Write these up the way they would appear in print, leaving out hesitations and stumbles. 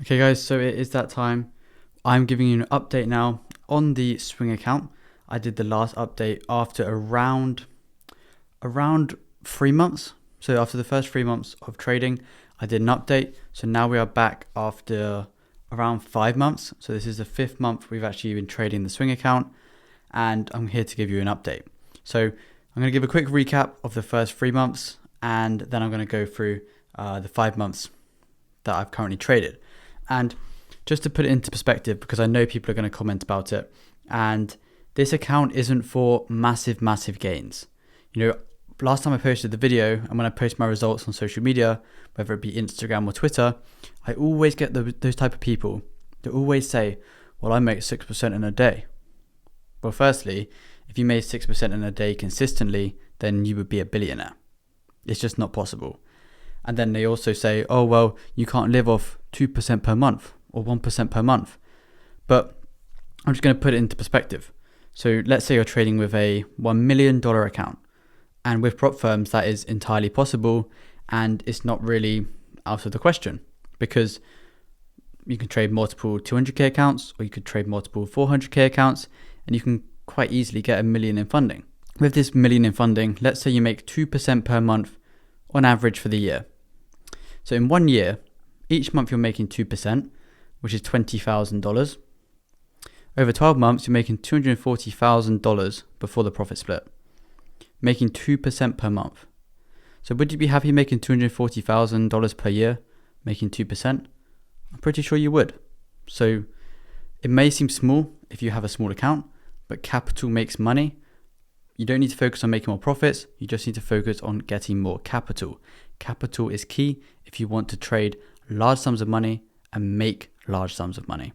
Okay guys, so it is that time. I'm giving you an update now on the Swing account. I did the last update after around 3 months. So after the first 3 months of trading, I did an update. So now we are back after around 5 months. So this is the 5th month we've actually been trading the Swing account, and I'm here to give you an update. So I'm going to give a quick recap of the first 3 months, and then I'm going to go through the 5 months that I've currently traded. And just to put it into perspective, because I know people are going to comment about it, and this account isn't for massive gains. You know, last time I posted the video, and when I post my results on social media, whether it be Instagram or Twitter, I always get those type of people that always say, well, I make 6% in a day. Well, firstly, if you made 6% in a day consistently, then you would be a billionaire. It's just not possible. And then they also say, oh, well, you can't live off 2% per month or 1% per month. But I'm just going to put it into perspective. So let's say you're trading with a $1 million account. And with prop firms, that is entirely possible. And it's not really out of the question, because you can trade multiple 200K accounts, or you could trade multiple 400K accounts, and you can quite easily get $1 million in funding. With this $1 million in funding, let's say you make 2% per month on average for the year. So in 1 year, each month you're making 2%, which is $20,000. Over 12 months, you're making $240,000 before the profit split, making 2% per month. So would you be happy making $240,000 per year, making 2%? I'm pretty sure you would. So it may seem small if you have a small account, but capital makes money. You don't need to focus on making more profits. You just need to focus on getting more capital. Capital is key if you want to trade large sums of money and make large sums of money.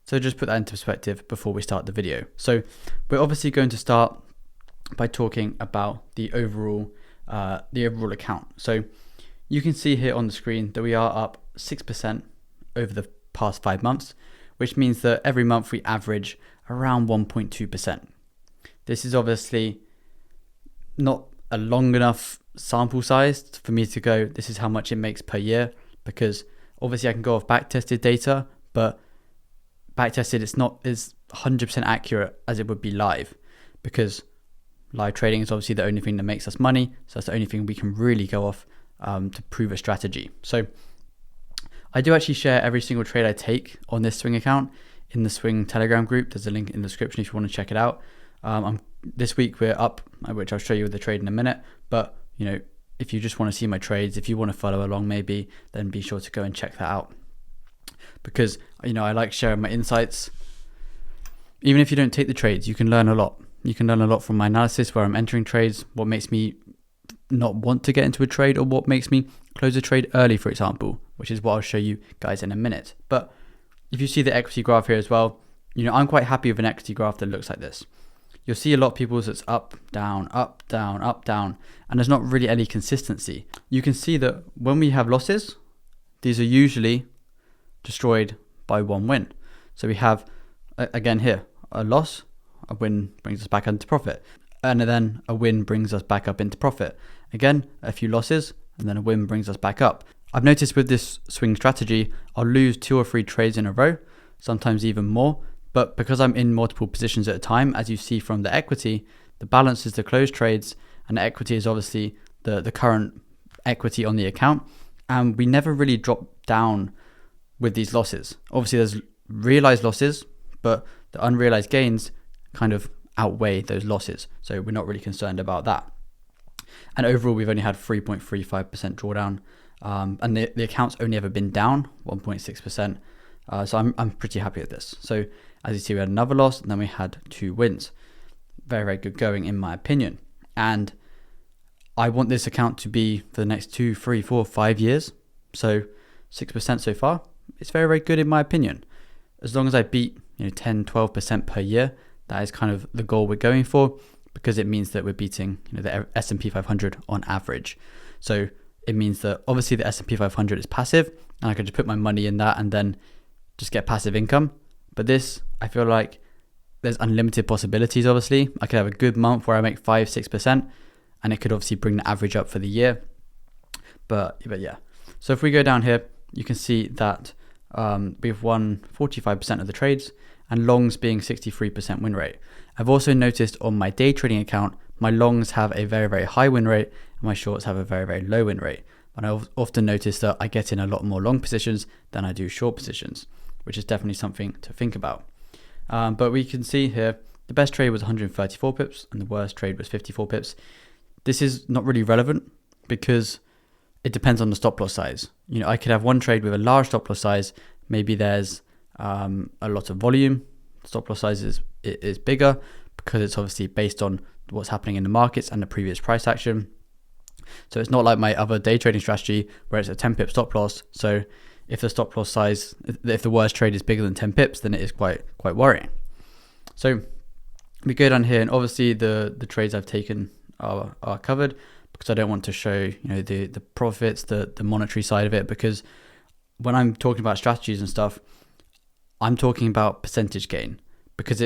So just put that into perspective before we start the video. So we're obviously going to start by talking about the overall account. So you can see here on the screen that we are up 6% over the past 5 months, which means that every month we average around 1.2%. This is obviously not a long enough sample size for me to go, this is how much it makes per year, because obviously I can go off back-tested data, but back-tested it's not as 100% accurate as it would be live, because live trading is obviously the only thing that makes us money. So that's the only thing we can really go off to prove a strategy. So I do actually share every single trade I take on this Swing account in the Swing Telegram group. There's a link in the description if you want to check it out. This week we're up, which I'll show you the trade in a minute. But you know, if you just want to see my trades, if you want to follow along maybe, then be sure to go and check that out. Because you know, I like sharing my insights. Even if you don't take the trades, you can learn a lot. You can learn a lot from my analysis, where I'm entering trades, what makes me not want to get into a trade, or what makes me close a trade early, for example, which is what I'll show you guys in a minute. But if you see the equity graph here as well, you know, I'm quite happy with an equity graph that looks like this. You'll see a lot of people's that's up, down, up, down, up, down, and there's not really any consistency. You can see that when we have losses, these are usually destroyed by one win. So we have, again here, a loss, a win brings us back into profit, and then a win brings us back up into profit. Again, a few losses, and then a win brings us back up. I've noticed with this swing strategy, I'll lose 2 or 3 trades in a row, sometimes even more. But because I'm in multiple positions at a time, as you see from the equity, the balance is the closed trades, and the equity is obviously the current equity on the account. And we never really drop down with these losses. Obviously, there's realized losses, but the unrealized gains kind of outweigh those losses. So we're not really concerned about that. And overall, we've only had 3.35% drawdown. And the account's only ever been down 1.6%. So I'm pretty happy with this. So as you see, we had another loss, and then we had 2 wins. Very good going, in my opinion. And I want this account to be for the next 2, 3, 4, 5 years. So 6% so far, it's very good in my opinion. As long as I beat 10, 12% per year, that is kind of the goal we're going for, because it means that we're beating the S&P 500 on average. So it means that obviously the S&P 500 is passive, and I can just put my money in that and then just get passive income. But this, I feel like there's unlimited possibilities. Obviously, I could have a good month where I make 5-6%, and it could obviously bring the average up for the year. But yeah. So if we go down here, you can see that we've won 45% of the trades, and longs being 63% win rate. I've also noticed on my day trading account, my longs have a very, very high win rate and my shorts have a very, very low win rate. And I've often noticed that I get in a lot more long positions than I do short positions, which is definitely something to think about. But we can see here, the best trade was 134 pips and the worst trade was 54 pips. This is not really relevant because it depends on the stop loss size. You know, I could have one trade with a large stop loss size. Maybe there's a lot of volume. Stop loss size is bigger because it's obviously based on what's happening in the markets and the previous price action. So it's not like my other day trading strategy where it's a 10 pip stop loss. So if the stop loss size, if the worst trade is bigger than 10 pips, then it is quite worrying. So we go down here, and obviously the trades I've taken are covered because I don't want to show, you know, the profits, the monetary side of it, because when I'm talking about strategies and stuff, I'm talking about percentage gain, because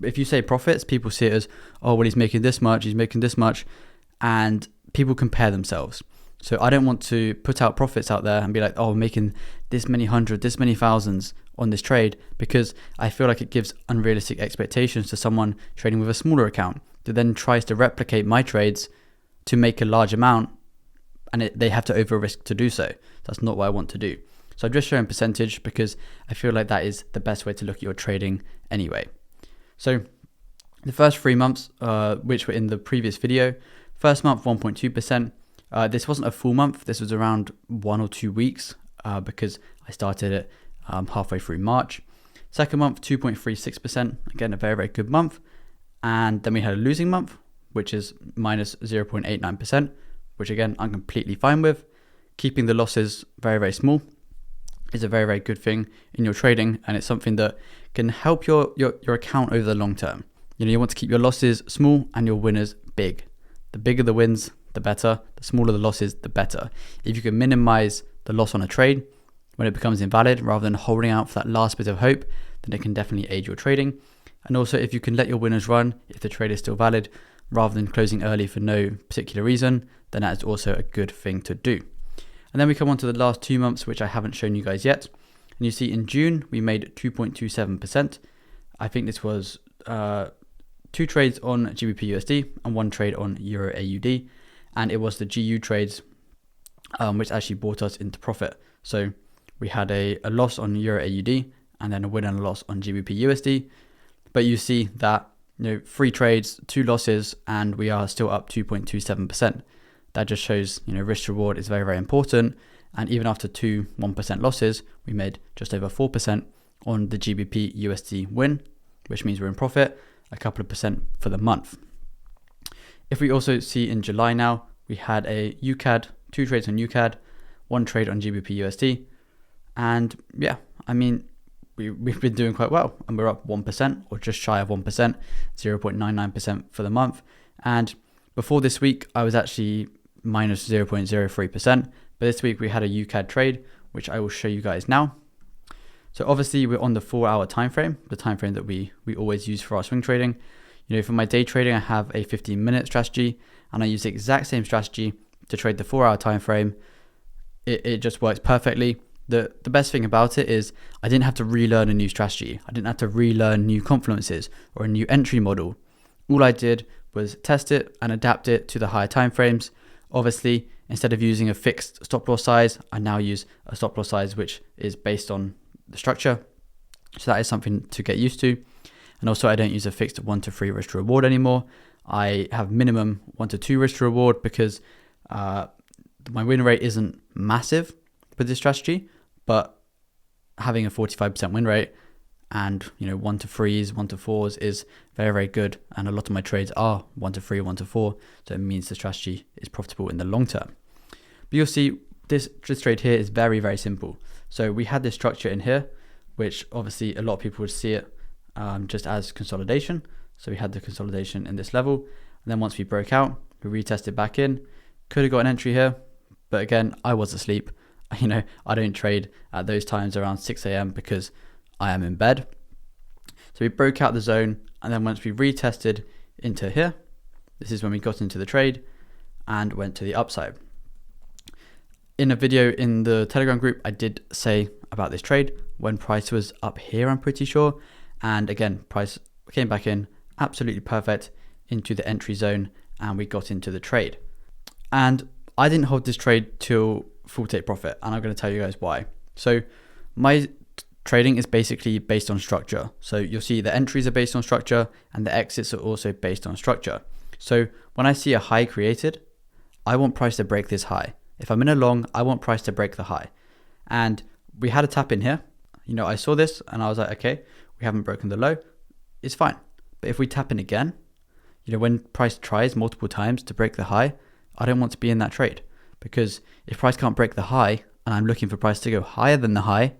if you say profits, people see it as, oh, well, he's making this much, and people compare themselves. So I don't want to put out profits out there and be like, oh, I'm making this many hundred, this many thousands on this trade, because I feel like it gives unrealistic expectations to someone trading with a smaller account that then tries to replicate my trades to make a large amount, and they have to over risk to do so. That's not what I want to do. So I'm just showing percentage because I feel like that is the best way to look at your trading anyway. So the first 3 months, which were in the previous video, first month 1.2%. This wasn't a full month. This was around 1 or 2 weeks because I started it halfway through March. Second month 2.36%. Again, a very, very good month. And then we had a losing month, which is minus 0.89%, which again, I'm completely fine with. Keeping the losses very, very small is a very, very good thing in your trading, and it's something that can help your account over the long term. You know, you want to keep your losses small and your winners big. The bigger the wins, the better. The smaller the losses, the better. If you can minimize the loss on a trade when it becomes invalid, rather than holding out for that last bit of hope, then it can definitely aid your trading. And also, if you can let your winners run, if the trade is still valid, rather than closing early for no particular reason, then that is also a good thing to do. And then we come on to the last 2 months, which I haven't shown you guys yet. And you see in June, we made 2.27%. I think this was 2 trades on GBP USD and 1 trade on Euro AUD. And it was the GU trades which actually brought us into profit. So we had a loss on Euro AUD and then a win and a loss on GBP USD. But you see that, you know, 3 trades, 2 losses, and we are still up 2.27%. That just shows, you know, risk reward is very, very important. And even after 1% losses, we made just over 4% on the GBP USD win, which means we're in profit, a couple of percent for the month. If we also see in July now, we had a UCAD, 2 trades on UCAD, 1 trade on GBP USD. And yeah, I mean, we've been doing quite well, and we're up 1% or just shy of 1%, 0.99% for the month. And before this week, I was actually minus 0.03%. But this week we had a UCAD trade, which I will show you guys now. So obviously we're on the 4-hour time frame, the time frame that we always use for our swing trading. You know, for my day trading, I have a 15-minute strategy, and I use the exact same strategy to trade the 4-hour time frame. It just works perfectly. The best thing about it is I didn't have to relearn a new strategy. I didn't have to relearn new confluences or a new entry model. All I did was test it and adapt it to the higher time frames. Obviously, instead of using a fixed stop loss size, I now use a stop loss size which is based on the structure. So that is something to get used to. And also, I don't use a fixed 1 to 3 risk to reward anymore. I have minimum 1 to 2 risk to reward because my win rate isn't massive with this strategy, but having a 45% win rate and, you know, 1 to 3s, 1 to 4s is very, very good. And a lot of my trades are 1 to 3, 1 to 4. So it means the strategy is profitable in the long term. But you'll see this trade here is very, very simple. So we had this structure in here, which obviously a lot of people would see it just as consolidation. So we had the consolidation in this level. And then once we broke out, we retested back in. Could have got an entry here. But again, I was asleep. You know, I don't trade at those times around 6 a.m. because I am in bed. So we broke out the zone, and then once we retested into here, this is when we got into the trade and went to the upside. In a video in the Telegram group, I did say about this trade when price was up here, I'm pretty sure. And again, price came back in absolutely perfect into the entry zone and we got into the trade. And I didn't hold this trade till full take profit, and I'm going to tell you guys why. So my trading is basically based on structure. So you'll see the entries are based on structure and the exits are also based on structure. So when I see a high created, I want price to break this high. If I'm in a long, I want price to break the high. And we had a tap in here. You know, I saw this and I was like, okay, we haven't broken the low. It's fine. But if we tap in again, you know, when price tries multiple times to break the high, I don't want to be in that trade, because if price can't break the high and I'm looking for price to go higher than the high,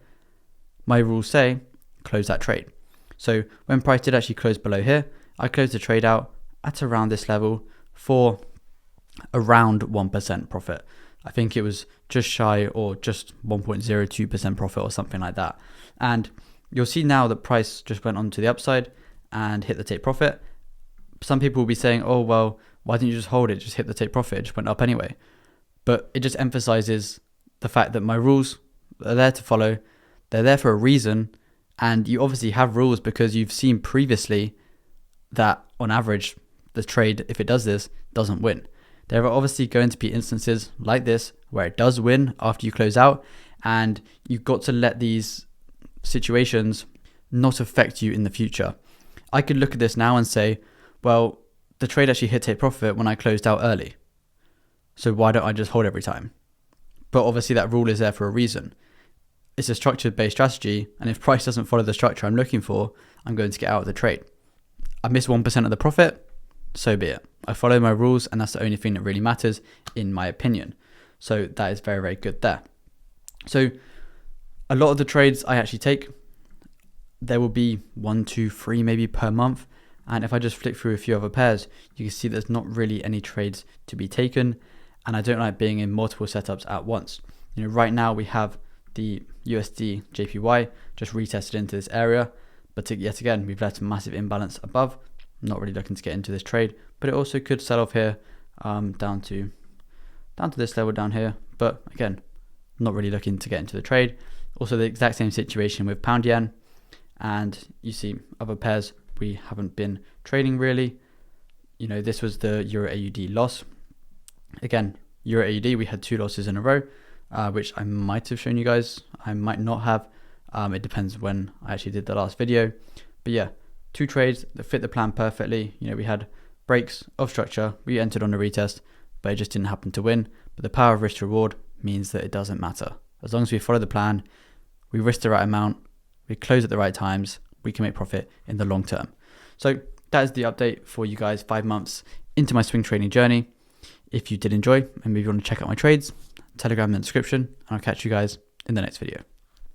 my rules say close that trade. So when price did actually close below here, I closed the trade out at around this level for around 1% profit. I think it was just shy or just 1.02% profit or something like that. And you'll see now that price just went on to the upside and hit the take profit. Some people will be saying, oh, well, why didn't you just hold it? Just hit the take profit. It just went up anyway. But it just emphasizes the fact that my rules are there to follow. They're there for a reason. And you obviously have rules because you've seen previously that on average, the trade, if it does this, doesn't win. There are obviously going to be instances like this where it does win after you close out, and you've got to let these situations not affect you in the future. I could look at this now and say, well, the trade actually hit take profit when I closed out early. So why don't I just hold every time? But obviously that rule is there for a reason. It's a structured based strategy, and if price doesn't follow the structure I'm looking for, I'm going to get out of the trade. I missed 1% of the profit, so be it. I follow my rules, and that's the only thing that really matters in my opinion. So that is very, very good there. So a lot of the trades I actually take, there will be 1, 2, 3 maybe per month. And if I just flick through a few other pairs, you can see there's not really any trades to be taken. And I don't like being in multiple setups at once. You know, right now we have the USD JPY just retested into this area, but yet again, we've left a massive imbalance above. I'm not really looking to get into this trade, but it also could sell off here down to this level down here. But again, not really looking to get into the trade. Also the exact same situation with pound yen, and you see other pairs we haven't been trading really. You know, this was the Euro AUD loss. Again, Euro AUD, we had 2 losses in a row, which I might have shown you guys. I might not have. It depends when I actually did the last video. But yeah, 2 trades that fit the plan perfectly. You know, we had breaks of structure. We entered on a retest, but it just didn't happen to win. But the power of risk to reward means that it doesn't matter. As long as we follow the plan, we risk the right amount, we close at the right times, we can make profit in the long term. So that is the update for you guys 5 months into my swing trading journey. If you did enjoy and maybe you want to check out my trades, Telegram in the description, and I'll catch you guys in the next video.